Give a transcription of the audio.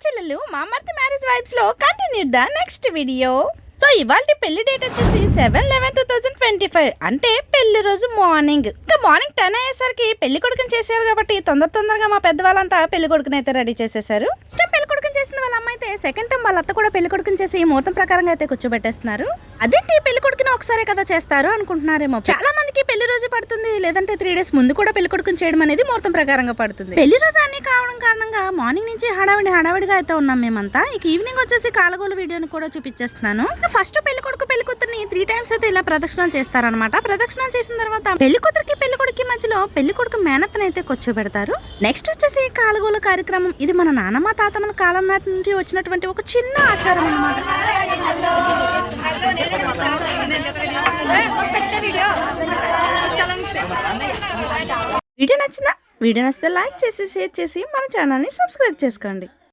చెల్లెలు మా Murthy marriage vibes లో continue the next video. So ఇవాళ పెళ్లి డేట్ వచ్చేసి 7/11/2025 అంటే పెళ్లి రోజు మార్నింగ్. ఇంకా మార్నింగ్ 10 అయ్యేసరికి పెళ్లి కొడుకుని చేశారు కాబట్టి తొందరగా మా పెద్దవాళ్ళంతా పెళ్లి కొడుకుని అయితే రెడీ చేసేసారు. ఇష్టం పెళ్లి కొడుకుని చేసిన వాళ్ళ అమ్మ అయితే సెకండ్ టైం వాళ్ళ అత్త కూడా పెళ్లి కొడుకుని చేసి ముహూర్తం ప్రకారంగా అయితే కూర్చోబెట్టేస్తున్నారు. అదేంటి పెళ్లి కొడుకుని ఒకసారి కదా చేస్తారు అనుకుంటున్నారేమో. చాలా మందికి పెళ్లి రోజు పడుతుంది, లేదంటే 3 days ముందు కూడా పెళ్లి కొడుకుని చేయడం అనేది ముహూర్తం ప్రకారంగా పడుతుంది. పెళ్లి రోజు అన్ని కావడం కారణంగా మార్నింగ్ నుంచి హడావిడిగా అయితే ఉన్నాం మేమంతా. ఇక ఈవినింగ్ వచ్చేసి కాలగోలు వీడియోని కూడా చూపించేస్తున్నాను. ఫస్ట్ పెళ్లి కొడుకు పెళ్లి కూతుర్ని 3 times అయితే ఇలా ప్రదక్షిణాలు చేస్తారనమాట. ప్రదక్షిణాలు చేసిన తర్వాత పెళ్లి కూతురికి పెళ్లి కొడుకు మధ్యలో పెళ్లి కొడుకు మేనత్తని అయితే కూర్చోబెడతారు. నెక్స్ట్ వచ్చేసి కాలగోలు కార్యక్రమం. ఇది మన నానమ్మ తాతమ్మల కాలం నాటి నుండి వచ్చినటువంటి ఒక చిన్న ఆచారం అన్నమాట. వీడియో నచ్చితే లైక్ చేసి షేర్ చేసి మన ఛానల్ని సబ్స్క్రైబ్ చేసుకోండి.